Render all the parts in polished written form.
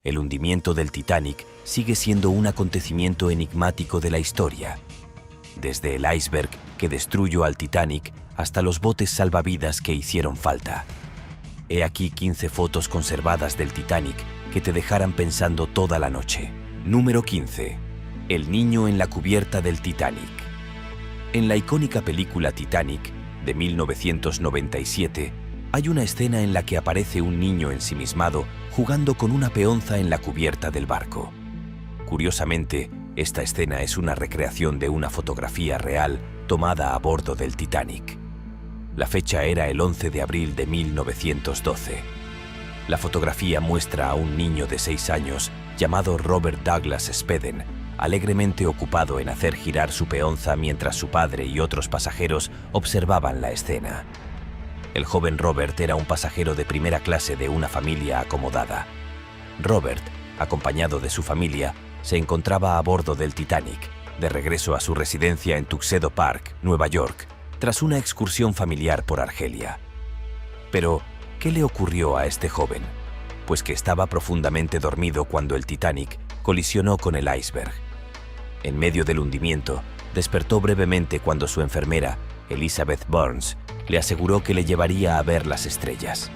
El hundimiento del Titanic sigue siendo un acontecimiento enigmático de la historia. Desde el iceberg que destruyó al Titanic hasta los botes salvavidas que hicieron falta. He aquí 15 fotos conservadas del Titanic que te dejarán pensando toda la noche. Número 15. El niño en la cubierta del Titanic. En la icónica película Titanic, de 1997, hay una escena en la que aparece un niño ensimismado jugando con una peonza en la cubierta del barco. Curiosamente, esta escena es una recreación de una fotografía real tomada a bordo del Titanic. La fecha era el 11 de abril de 1912. La fotografía muestra a un niño de 6 años llamado Robert Douglas Spedden, alegremente ocupado en hacer girar su peonza mientras su padre y otros pasajeros observaban la escena. El joven Robert era un pasajero de primera clase de una familia acomodada. Robert, acompañado de su familia, se encontraba a bordo del Titanic, de regreso a su residencia en Tuxedo Park, Nueva York, tras una excursión familiar por Argelia. Pero, ¿qué le ocurrió a este joven? Pues que estaba profundamente dormido cuando el Titanic colisionó con el iceberg. En medio del hundimiento, despertó brevemente cuando su enfermera, Elizabeth Burns, le aseguró que le llevaría a ver las estrellas.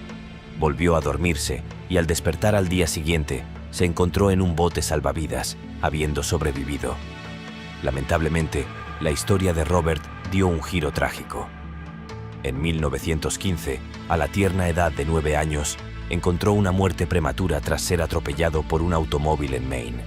Volvió a dormirse y al despertar al día siguiente, se encontró en un bote salvavidas, habiendo sobrevivido. Lamentablemente, la historia de Robert dio un giro trágico. En 1915, a la tierna edad de 9 años, encontró una muerte prematura tras ser atropellado por un automóvil en Maine.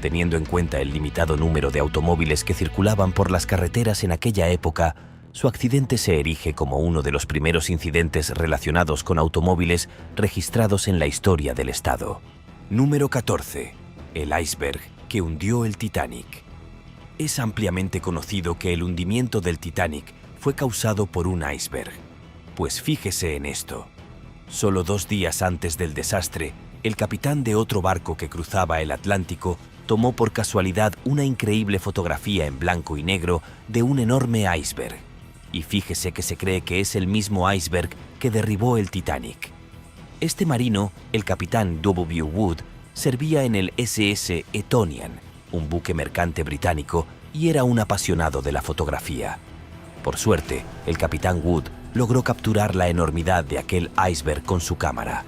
Teniendo en cuenta el limitado número de automóviles que circulaban por las carreteras en aquella época, su accidente se erige como uno de los primeros incidentes relacionados con automóviles registrados en la historia del estado. Número 14. El iceberg que hundió el Titanic. Es ampliamente conocido que el hundimiento del Titanic fue causado por un iceberg. Pues fíjese en esto. Solo 2 días antes del desastre, el capitán de otro barco que cruzaba el Atlántico tomó por casualidad una increíble fotografía en blanco y negro de un enorme iceberg. Y fíjese que se cree que es el mismo iceberg que derribó el Titanic. Este marino, el capitán W. Wood, servía en el SS Etonian, un buque mercante británico, y era un apasionado de la fotografía. Por suerte, el capitán Wood logró capturar la enormidad de aquel iceberg con su cámara.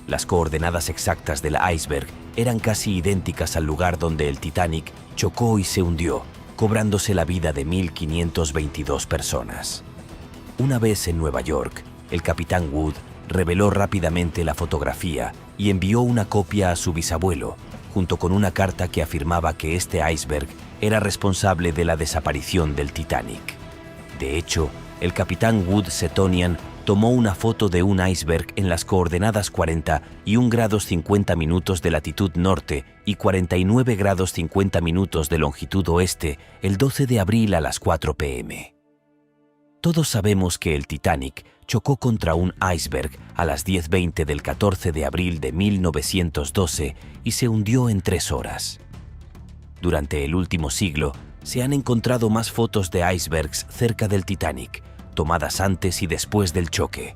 Las coordenadas exactas del iceberg eran casi idénticas al lugar donde el Titanic chocó y se hundió, cobrándose la vida de 1.522 personas. Una vez en Nueva York, el capitán Wood reveló rápidamente la fotografía y envió una copia a su bisabuelo, junto con una carta que afirmaba que este iceberg era responsable de la desaparición del Titanic. De hecho, el capitán Wood Setonian tomó una foto de un iceberg en las coordenadas 41 grados 50 minutos de latitud norte y 49 grados 50 minutos de longitud oeste el 12 de abril a las 4 p.m. Todos sabemos que el Titanic chocó contra un iceberg a las 10:20 del 14 de abril de 1912 y se hundió en 3 horas. Durante el último siglo, se han encontrado más fotos de icebergs cerca del Titanic, tomadas antes y después del choque.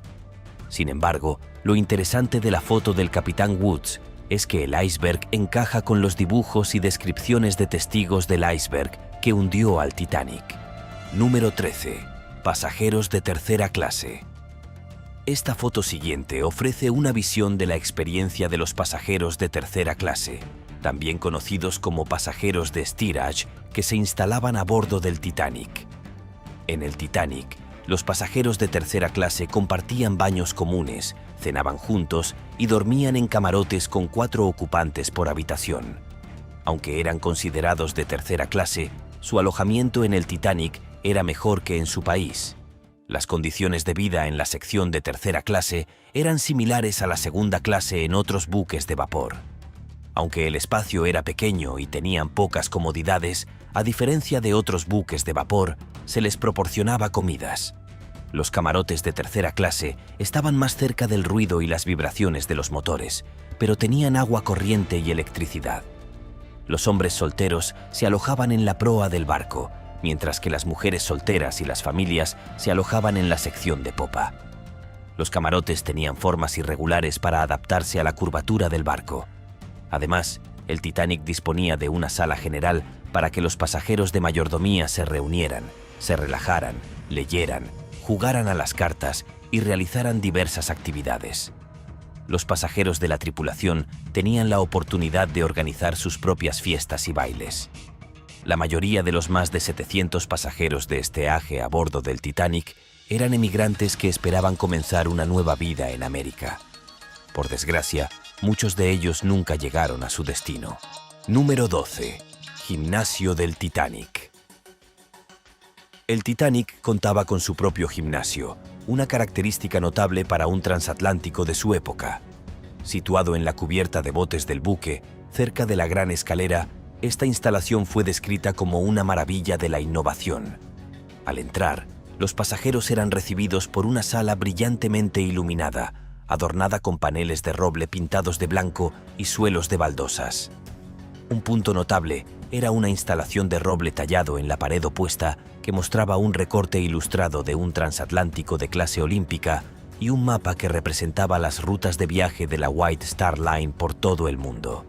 Sin embargo, lo interesante de la foto del capitán Woods es que el iceberg encaja con los dibujos y descripciones de testigos del iceberg que hundió al Titanic. Número 13. Pasajeros de tercera clase. Esta foto siguiente ofrece una visión de la experiencia de los pasajeros de tercera clase, también conocidos como pasajeros de steerage, que se instalaban a bordo del Titanic. En el Titanic, los pasajeros de tercera clase compartían baños comunes, cenaban juntos y dormían en camarotes con 4 ocupantes por habitación. Aunque eran considerados de tercera clase, su alojamiento en el Titanic era mejor que en su país. Las condiciones de vida en la sección de tercera clase eran similares a la segunda clase en otros buques de vapor. Aunque el espacio era pequeño y tenían pocas comodidades, a diferencia de otros buques de vapor, se les proporcionaba comidas. Los camarotes de tercera clase estaban más cerca del ruido y las vibraciones de los motores, pero tenían agua corriente y electricidad. Los hombres solteros se alojaban en la proa del barco, mientras que las mujeres solteras y las familias se alojaban en la sección de popa. Los camarotes tenían formas irregulares para adaptarse a la curvatura del barco. Además, el Titanic disponía de una sala general para que los pasajeros de mayordomía se reunieran, se relajaran, leyeran, jugaran a las cartas y realizaran diversas actividades. Los pasajeros de la tripulación tenían la oportunidad de organizar sus propias fiestas y bailes. La mayoría de los más de 700 pasajeros de esteaje a bordo del Titanic eran emigrantes que esperaban comenzar una nueva vida en América. Por desgracia, muchos de ellos nunca llegaron a su destino. Número 12. Gimnasio del Titanic. El Titanic contaba con su propio gimnasio, una característica notable para un transatlántico de su época. Situado en la cubierta de botes del buque, cerca de la gran escalera, esta instalación fue descrita como una maravilla de la innovación. Al entrar, los pasajeros eran recibidos por una sala brillantemente iluminada, adornada con paneles de roble pintados de blanco y suelos de baldosas. Un punto notable era una instalación de roble tallado en la pared opuesta que mostraba un recorte ilustrado de un transatlántico de clase olímpica y un mapa que representaba las rutas de viaje de la White Star Line por todo el mundo.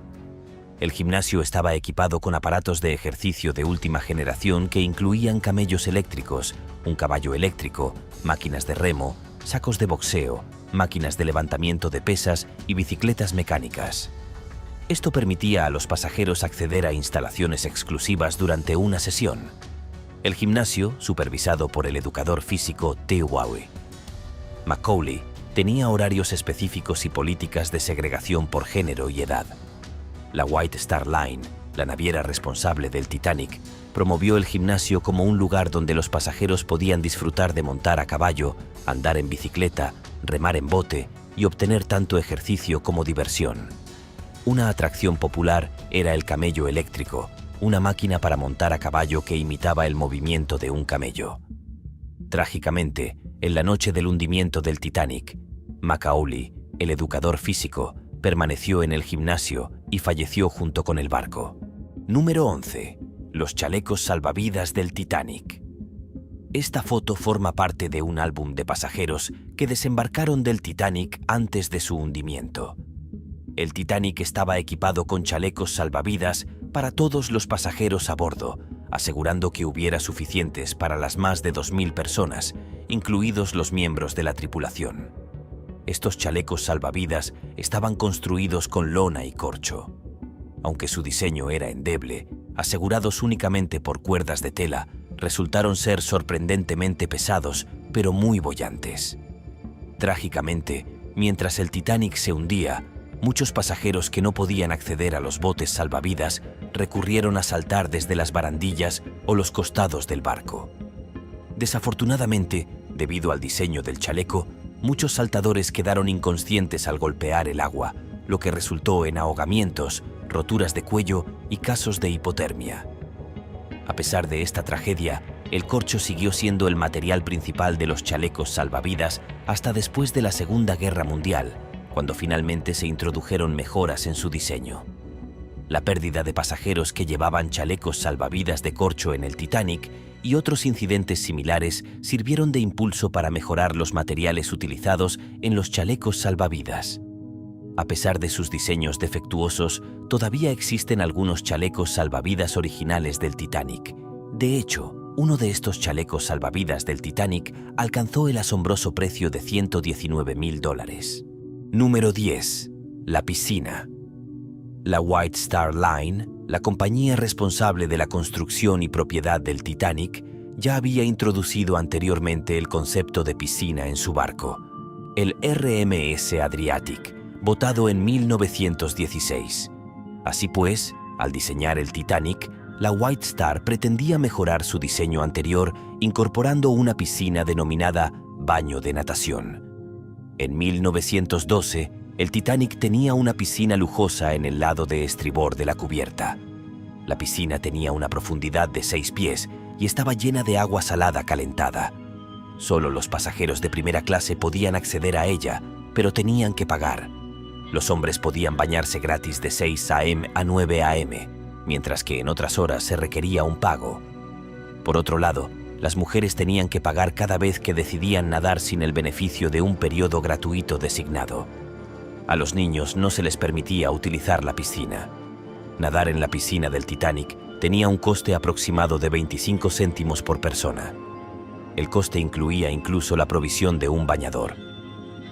El gimnasio estaba equipado con aparatos de ejercicio de última generación que incluían camellos eléctricos, un caballo eléctrico, máquinas de remo, sacos de boxeo, máquinas de levantamiento de pesas y bicicletas mecánicas. Esto permitía a los pasajeros acceder a instalaciones exclusivas durante una sesión. El gimnasio, supervisado por el educador físico T. Wawe Macaulay, tenía horarios específicos y políticas de segregación por género y edad. La White Star Line, la naviera responsable del Titanic, promovió el gimnasio como un lugar donde los pasajeros podían disfrutar de montar a caballo, andar en bicicleta, remar en bote y obtener tanto ejercicio como diversión. Una atracción popular era el camello eléctrico, una máquina para montar a caballo que imitaba el movimiento de un camello. Trágicamente, en la noche del hundimiento del Titanic, Macaulay, el educador físico, permaneció en el gimnasio y falleció junto con el barco. Número 11. Los chalecos salvavidas del Titanic. Esta foto forma parte de un álbum de pasajeros que desembarcaron del Titanic antes de su hundimiento. El Titanic estaba equipado con chalecos salvavidas para todos los pasajeros a bordo, asegurando que hubiera suficientes para las más de 2.000 personas, incluidos los miembros de la tripulación. Estos chalecos salvavidas estaban construidos con lona y corcho. Aunque su diseño era endeble, asegurados únicamente por cuerdas de tela, resultaron ser sorprendentemente pesados, pero muy bollantes. Trágicamente, mientras el Titanic se hundía, muchos pasajeros que no podían acceder a los botes salvavidas recurrieron a saltar desde las barandillas o los costados del barco. Desafortunadamente, debido al diseño del chaleco, muchos saltadores quedaron inconscientes al golpear el agua, lo que resultó en ahogamientos, roturas de cuello y casos de hipotermia. A pesar de esta tragedia, el corcho siguió siendo el material principal de los chalecos salvavidas hasta después de la Segunda Guerra Mundial, cuando finalmente se introdujeron mejoras en su diseño. La pérdida de pasajeros que llevaban chalecos salvavidas de corcho en el Titanic y otros incidentes similares sirvieron de impulso para mejorar los materiales utilizados en los chalecos salvavidas. A pesar de sus diseños defectuosos, todavía existen algunos chalecos salvavidas originales del Titanic. De hecho, uno de estos chalecos salvavidas del Titanic alcanzó el asombroso precio de $119,000. Número 10. La piscina. La White Star Line, la compañía responsable de la construcción y propiedad del Titanic, ya había introducido anteriormente el concepto de piscina en su barco, el RMS Adriatic, votado en 1916. Así pues, al diseñar el Titanic, la White Star pretendía mejorar su diseño anterior incorporando una piscina denominada baño de natación. En 1912, el Titanic tenía una piscina lujosa en el lado de estribor de la cubierta. La piscina tenía una profundidad de 6 pies y estaba llena de agua salada calentada. Solo los pasajeros de primera clase podían acceder a ella, pero tenían que pagar. Los hombres podían bañarse gratis de 6 a.m. a 9 a.m., mientras que en otras horas se requería un pago. Por otro lado, las mujeres tenían que pagar cada vez que decidían nadar sin el beneficio de un periodo gratuito designado. A los niños no se les permitía utilizar la piscina. Nadar en la piscina del Titanic tenía un coste aproximado de 25 céntimos por persona. El coste incluía incluso la provisión de un bañador.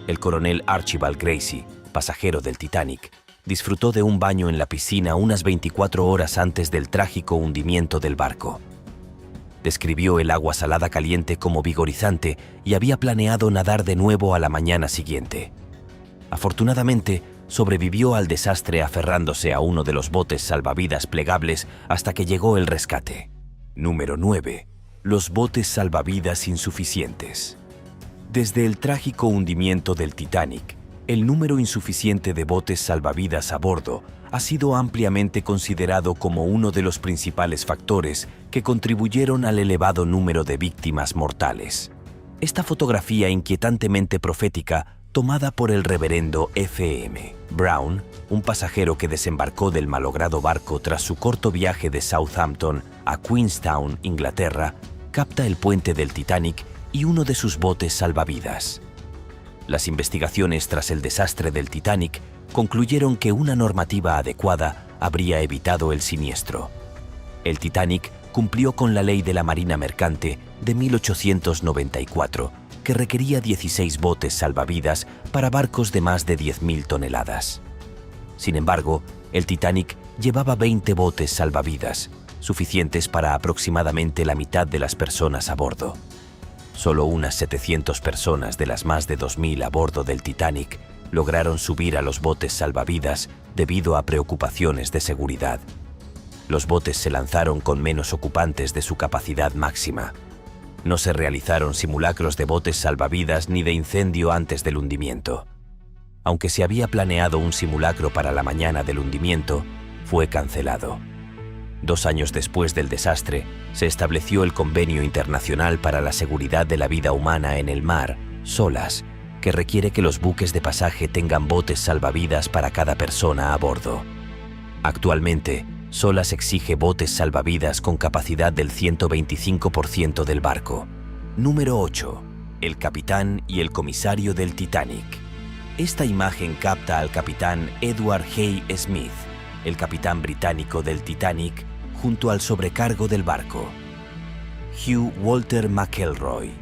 El coronel Archibald Gracie, pasajero del Titanic, disfrutó de un baño en la piscina unas 24 horas antes del trágico hundimiento del barco. Describió el agua salada caliente como vigorizante y había planeado nadar de nuevo a la mañana siguiente. Afortunadamente, sobrevivió al desastre aferrándose a uno de los botes salvavidas plegables hasta que llegó el rescate. Número 9. Los botes salvavidas insuficientes. Desde el trágico hundimiento del Titanic, el número insuficiente de botes salvavidas a bordo ha sido ampliamente considerado como uno de los principales factores que contribuyeron al elevado número de víctimas mortales. Esta fotografía inquietantemente profética, tomada por el reverendo F.M. Brown, un pasajero que desembarcó del malogrado barco tras su corto viaje de Southampton a Queenstown, Inglaterra, capta el puente del Titanic y uno de sus botes salvavidas. Las investigaciones tras el desastre del Titanic concluyeron que una normativa adecuada habría evitado el siniestro. El Titanic cumplió con la ley de la Marina Mercante de 1894, que requería 16 botes salvavidas para barcos de más de 10.000 toneladas. Sin embargo, el Titanic llevaba 20 botes salvavidas, suficientes para aproximadamente la mitad de las personas a bordo. Solo unas 700 personas de las más de 2.000 a bordo del Titanic lograron subir a los botes salvavidas debido a preocupaciones de seguridad. Los botes se lanzaron con menos ocupantes de su capacidad máxima. No se realizaron simulacros de botes salvavidas ni de incendio antes del hundimiento. Aunque se había planeado un simulacro para la mañana del hundimiento, fue cancelado. 2 años después del desastre, se estableció el Convenio Internacional para la Seguridad de la Vida Humana en el Mar, SOLAS, que requiere que los buques de pasaje tengan botes salvavidas para cada persona a bordo. Actualmente, SOLAS exige botes salvavidas con capacidad del 125% del barco. Número 8. El capitán y el comisario del Titanic. Esta imagen capta al capitán Edward Hay Smith, el capitán británico del Titanic, junto al sobrecargo del barco, Hugh Walter McElroy.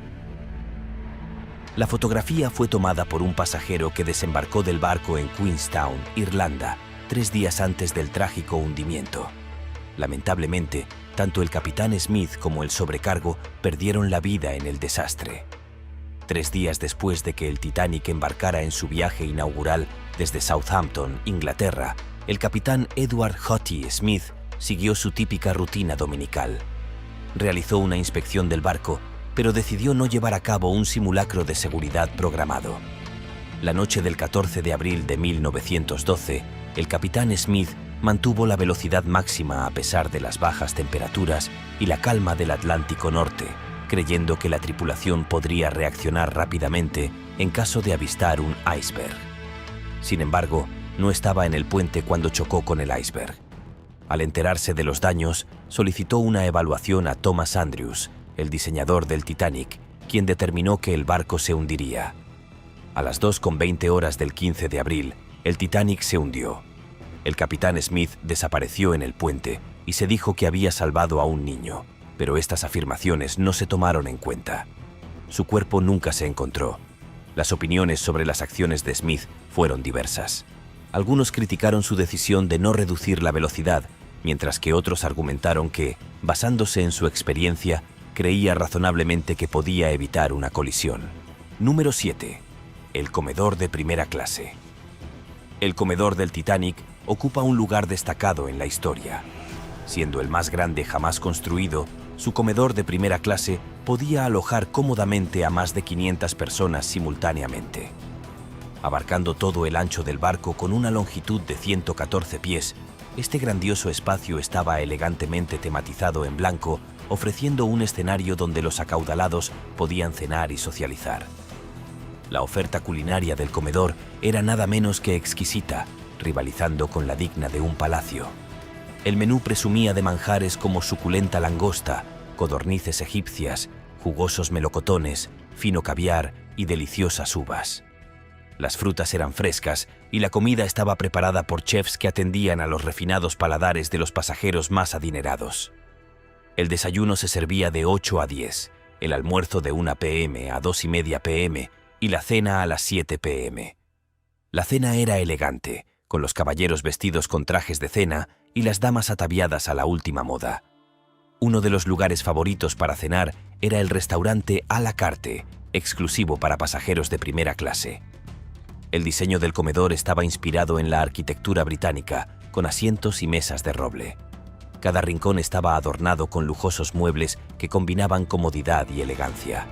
La fotografía fue tomada por un pasajero que desembarcó del barco en Queenstown, Irlanda, 3 días antes del trágico hundimiento. Lamentablemente, tanto el capitán Smith como el sobrecargo perdieron la vida en el desastre. 3 días después de que el Titanic embarcara en su viaje inaugural desde Southampton, Inglaterra, el capitán Edward Hotty Smith siguió su típica rutina dominical. Realizó una inspección del barco, pero decidió no llevar a cabo un simulacro de seguridad programado. La noche del 14 de abril de 1912, el capitán Smith mantuvo la velocidad máxima a pesar de las bajas temperaturas y la calma del Atlántico Norte, creyendo que la tripulación podría reaccionar rápidamente en caso de avistar un iceberg. Sin embargo, no estaba en el puente cuando chocó con el iceberg. Al enterarse de los daños, solicitó una evaluación a Thomas Andrews, el diseñador del Titanic, quien determinó que el barco se hundiría. A las 2:20 horas del 15 de abril, el Titanic se hundió. El capitán Smith desapareció en el puente y se dijo que había salvado a un niño, pero estas afirmaciones no se tomaron en cuenta. Su cuerpo nunca se encontró. Las opiniones sobre las acciones de Smith fueron diversas. Algunos criticaron su decisión de no reducir la velocidad, mientras que otros argumentaron que, basándose en su experiencia, creía razonablemente que podía evitar una colisión. Número 7. El comedor de primera clase. El comedor del Titanic ocupa un lugar destacado en la historia. Siendo el más grande jamás construido, su comedor de primera clase podía alojar cómodamente a más de 500 personas simultáneamente. Abarcando todo el ancho del barco con una longitud de 114 pies, este grandioso espacio estaba elegantemente tematizado en blanco, ofreciendo un escenario donde los acaudalados podían cenar y socializar. La oferta culinaria del comedor era nada menos que exquisita, rivalizando con la digna de un palacio. El menú presumía de manjares como suculenta langosta, codornices egipcias, jugosos melocotones, fino caviar y deliciosas uvas. Las frutas eran frescas y la comida estaba preparada por chefs que atendían a los refinados paladares de los pasajeros más adinerados. El desayuno se servía de 8 a 10, el almuerzo de 1 p.m. a 2:30 p.m. y la cena a las 7 p.m. La cena era elegante, con los caballeros vestidos con trajes de cena y las damas ataviadas a la última moda. Uno de los lugares favoritos para cenar era el restaurante à la carte, exclusivo para pasajeros de primera clase. El diseño del comedor estaba inspirado en la arquitectura británica, con asientos y mesas de roble. Cada rincón estaba adornado con lujosos muebles que combinaban comodidad y elegancia.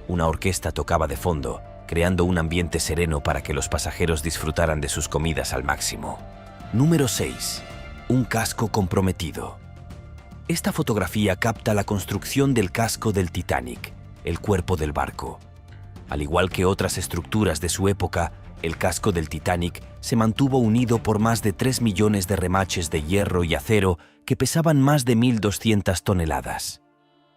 Una orquesta tocaba de fondo, creando un ambiente sereno para que los pasajeros disfrutaran de sus comidas al máximo. Número 6. Un casco comprometido. Esta fotografía capta la construcción del casco del Titanic, el cuerpo del barco. Al igual que otras estructuras de su época, el casco del Titanic se mantuvo unido por más de 3 millones de remaches de hierro y acero que pesaban más de 1.200 toneladas.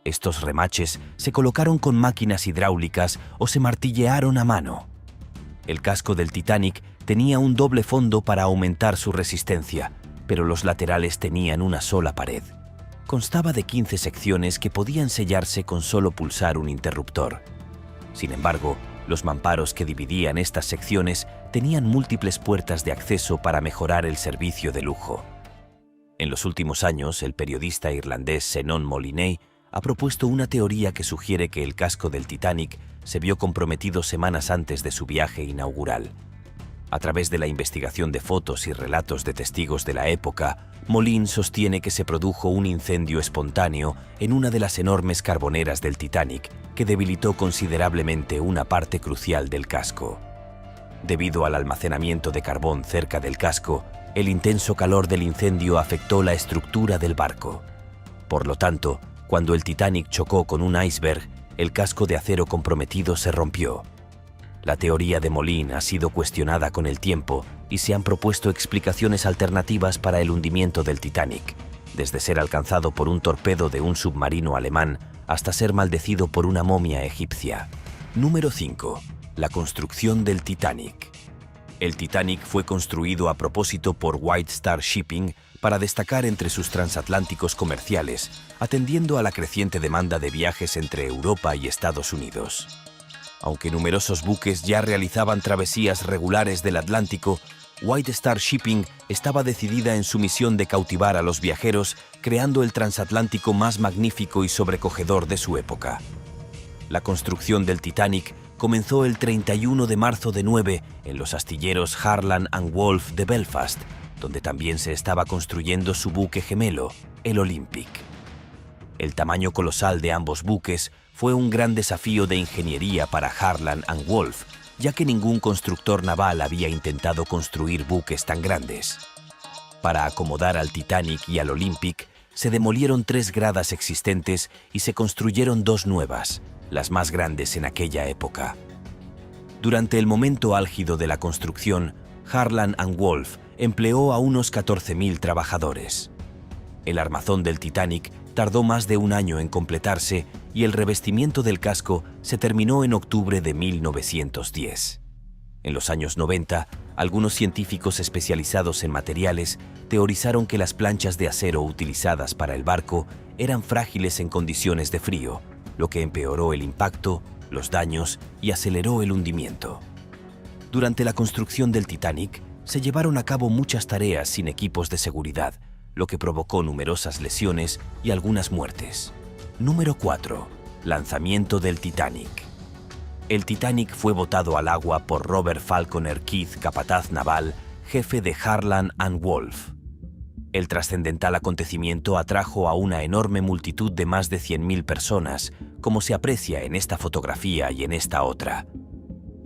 Estos remaches se colocaron con máquinas hidráulicas o se martillearon a mano. El casco del Titanic tenía un doble fondo para aumentar su resistencia, pero los laterales tenían una sola pared. Constaba de 15 secciones que podían sellarse con solo pulsar un interruptor. Sin embargo, los mamparos que dividían estas secciones tenían múltiples puertas de acceso para mejorar el servicio de lujo. En los últimos años, el periodista irlandés Senan Molyneux ha propuesto una teoría que sugiere que el casco del Titanic se vio comprometido semanas antes de su viaje inaugural. A través de la investigación de fotos y relatos de testigos de la época, Molyneux sostiene que se produjo un incendio espontáneo en una de las enormes carboneras del Titanic que debilitó considerablemente una parte crucial del casco. Debido al almacenamiento de carbón cerca del casco, el intenso calor del incendio afectó la estructura del barco. Por lo tanto, cuando el Titanic chocó con un iceberg, el casco de acero comprometido se rompió. La teoría de Molyneux ha sido cuestionada con el tiempo y se han propuesto explicaciones alternativas para el hundimiento del Titanic, desde ser alcanzado por un torpedo de un submarino alemán hasta ser maldecido por una momia egipcia. Número 5. La construcción del Titanic. El Titanic fue construido a propósito por White Star Shipping para destacar entre sus transatlánticos comerciales, atendiendo a la creciente demanda de viajes entre Europa y Estados Unidos. Aunque numerosos buques ya realizaban travesías regulares del Atlántico, White Star Shipping estaba decidida en su misión de cautivar a los viajeros, creando el transatlántico más magnífico y sobrecogedor de su época. La construcción del Titanic comenzó el 31 de marzo de 9 en los astilleros Harland & Wolff de Belfast, donde también se estaba construyendo su buque gemelo, el Olympic. El tamaño colosal de ambos buques fue un gran desafío de ingeniería para Harland & Wolff, ya que ningún constructor naval había intentado construir buques tan grandes. Para acomodar al Titanic y al Olympic, se demolieron 3 gradas existentes y se construyeron 2 nuevas, las más grandes en aquella época. Durante el momento álgido de la construcción, Harland & Wolff empleó a unos 14.000 trabajadores. El armazón del Titanic tardó más de un año en completarse y el revestimiento del casco se terminó en octubre de 1910. En los años 90, algunos científicos especializados en materiales teorizaron que las planchas de acero utilizadas para el barco eran frágiles en condiciones de frío, lo que empeoró el impacto, los daños y aceleró el hundimiento. Durante la construcción del Titanic, se llevaron a cabo muchas tareas sin equipos de seguridad, lo que provocó numerosas lesiones y algunas muertes. Número 4. Lanzamiento del Titanic. El Titanic fue botado al agua por Robert Falconer Keith, capataz naval, jefe de Harland & Wolff. El trascendental acontecimiento atrajo a una enorme multitud de más de 100.000 personas, como se aprecia en esta fotografía y en esta otra.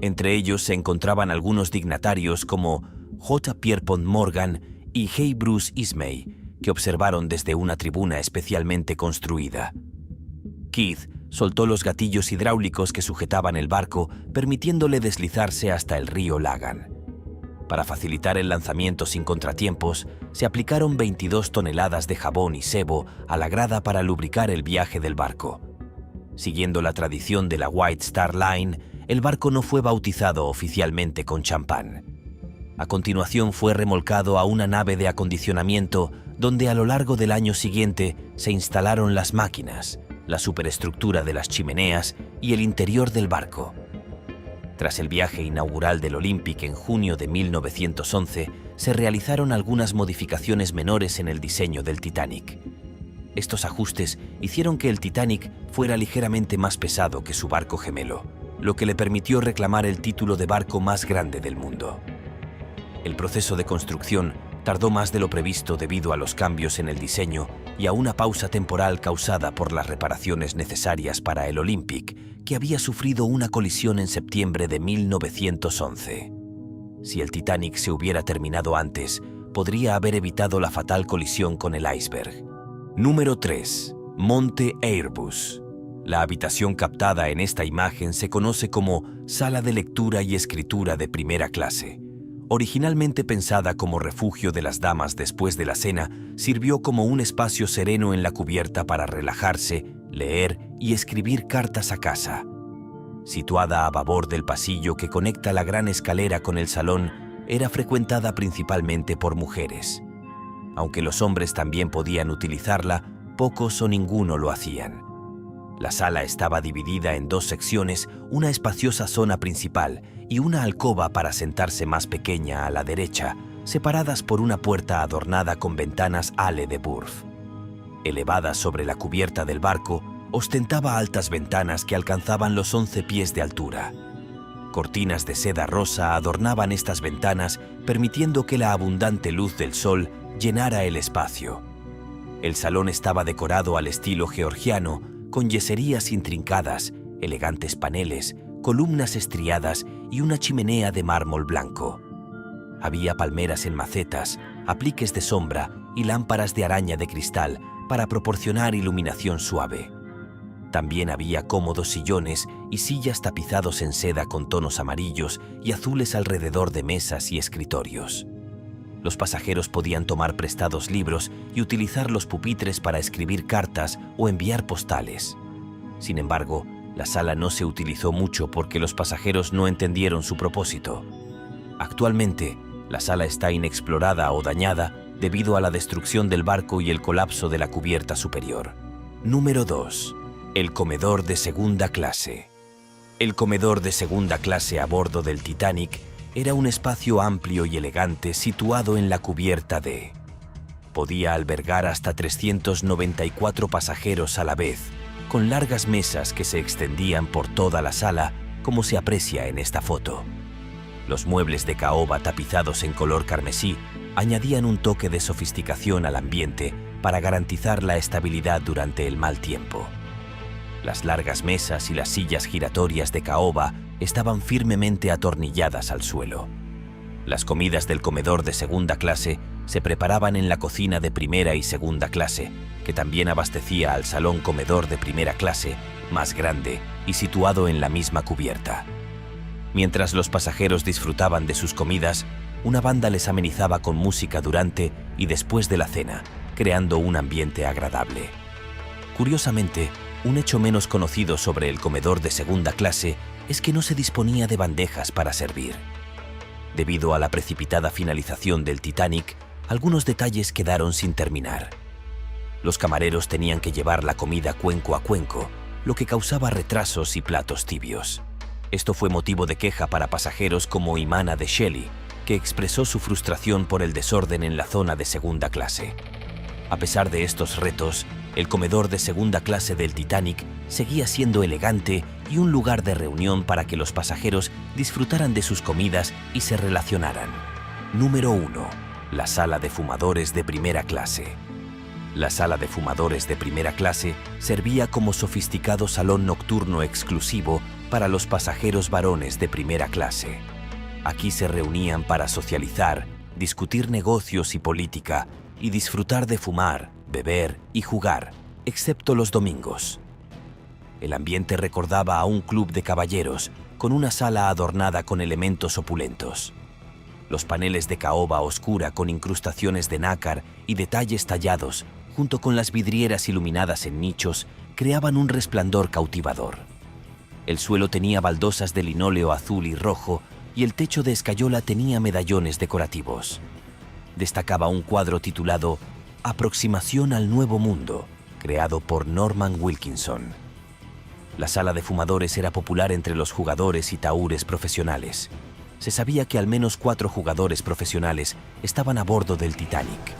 Entre ellos se encontraban algunos dignatarios como J. Pierpont Morgan y J. Bruce Ismay, que observaron desde una tribuna especialmente construida. Keith soltó los gatillos hidráulicos que sujetaban el barco, permitiéndole deslizarse hasta el río Lagan. Para facilitar el lanzamiento sin contratiempos, se aplicaron 22 toneladas de jabón y sebo a la grada para lubricar el viaje del barco. Siguiendo la tradición de la White Star Line, el barco no fue bautizado oficialmente con champán. A continuación fue remolcado a una nave de acondicionamiento donde a lo largo del año siguiente se instalaron las máquinas, la superestructura de las chimeneas y el interior del barco. Tras el viaje inaugural del Olympic en junio de 1911, se realizaron algunas modificaciones menores en el diseño del Titanic. Estos ajustes hicieron que el Titanic fuera ligeramente más pesado que su barco gemelo, lo que le permitió reclamar el título de barco más grande del mundo. El proceso de construcción tardó más de lo previsto debido a los cambios en el diseño y a una pausa temporal causada por las reparaciones necesarias para el Olympic, que había sufrido una colisión en septiembre de 1911. Si el Titanic se hubiera terminado antes, podría haber evitado la fatal colisión con el iceberg. Número 3. Monte Airbus. La habitación captada en esta imagen se conoce como Sala de Lectura y Escritura de Primera Clase. Originalmente pensada como refugio de las damas después de la cena, sirvió como un espacio sereno en la cubierta para relajarse, leer y escribir cartas a casa. Situada a babor del pasillo que conecta la gran escalera con el salón, era frecuentada principalmente por mujeres. Aunque los hombres también podían utilizarla, pocos o ninguno lo hacían. La sala estaba dividida en dos secciones, una espaciosa zona principal y una alcoba para sentarse más pequeña a la derecha, separadas por una puerta adornada con ventanas Hale de Wurf. Elevada sobre la cubierta del barco, ostentaba altas ventanas que alcanzaban los 11 pies de altura. Cortinas de seda rosa adornaban estas ventanas, permitiendo que la abundante luz del sol llenara el espacio. El salón estaba decorado al estilo georgiano, con yeserías intrincadas, elegantes paneles, columnas estriadas y una chimenea de mármol blanco. Había palmeras en macetas, apliques de sombra y lámparas de araña de cristal para proporcionar iluminación suave. También había cómodos sillones y sillas tapizados en seda con tonos amarillos y azules alrededor de mesas y escritorios. Los pasajeros podían tomar prestados libros y utilizar los pupitres para escribir cartas o enviar postales. Sin embargo, la sala no se utilizó mucho porque los pasajeros no entendieron su propósito. Actualmente, la sala está inexplorada o dañada debido a la destrucción del barco y el colapso de la cubierta superior. Número 2. El comedor de segunda clase. El comedor de segunda clase a bordo del Titanic era un espacio amplio y elegante situado en la cubierta D. Podía albergar hasta 394 pasajeros a la vez, con largas mesas que se extendían por toda la sala, como se aprecia en esta foto. Los muebles de caoba tapizados en color carmesí añadían un toque de sofisticación al ambiente para garantizar la estabilidad durante el mal tiempo. Las largas mesas y las sillas giratorias de caoba estaban firmemente atornilladas al suelo. Las comidas del comedor de segunda clase se preparaban en la cocina de primera y segunda clase, que también abastecía al salón comedor de primera clase, más grande y situado en la misma cubierta. Mientras los pasajeros disfrutaban de sus comidas, una banda les amenizaba con música durante y después de la cena, creando un ambiente agradable. Curiosamente, un hecho menos conocido sobre el comedor de segunda clase es que no se disponía de bandejas para servir. Debido a la precipitada finalización del Titanic, algunos detalles quedaron sin terminar. Los camareros tenían que llevar la comida cuenco a cuenco, lo que causaba retrasos y platos tibios. Esto fue motivo de queja para pasajeros como Imana de Shelley, que expresó su frustración por el desorden en la zona de segunda clase. A pesar de estos retos, el comedor de segunda clase del Titanic seguía siendo elegante y un lugar de reunión para que los pasajeros disfrutaran de sus comidas y se relacionaran. Número 1. La sala de fumadores de primera clase. La sala de fumadores de primera clase servía como sofisticado salón nocturno exclusivo para los pasajeros varones de primera clase. Aquí se reunían para socializar, discutir negocios y política y disfrutar de fumar, beber y jugar, excepto los domingos. El ambiente recordaba a un club de caballeros con una sala adornada con elementos opulentos. Los paneles de caoba oscura con incrustaciones de nácar y detalles tallados, junto con las vidrieras iluminadas en nichos, creaban un resplandor cautivador. El suelo tenía baldosas de linóleo azul y rojo y el techo de escayola tenía medallones decorativos. Destacaba un cuadro titulado Aproximación al Nuevo Mundo, creado por Norman Wilkinson. La sala de fumadores era popular entre los jugadores y taúres profesionales. Se sabía que al menos 4 jugadores profesionales estaban a bordo del Titanic.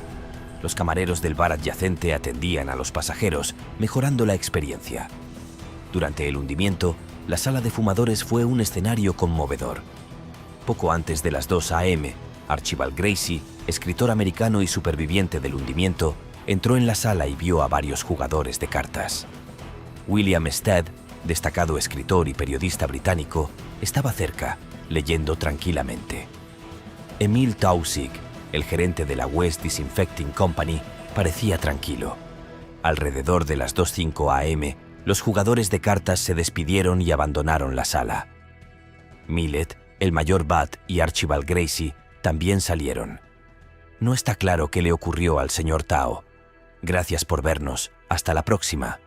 Los camareros del bar adyacente atendían a los pasajeros, mejorando la experiencia. Durante el hundimiento, la sala de fumadores fue un escenario conmovedor. Poco antes de las 2 a.m., Archibald Gracie, escritor americano y superviviente del hundimiento, entró en la sala y vio a varios jugadores de cartas. William Stead, destacado escritor y periodista británico, estaba cerca, leyendo tranquilamente. Emil Taussig, el gerente de la West Disinfecting Company, parecía tranquilo. Alrededor de las 2:05 a.m., los jugadores de cartas se despidieron y abandonaron la sala. Millet, el mayor Butt y Archibald Gracie también salieron. No está claro qué le ocurrió al señor Tao. Gracias por vernos. Hasta la próxima.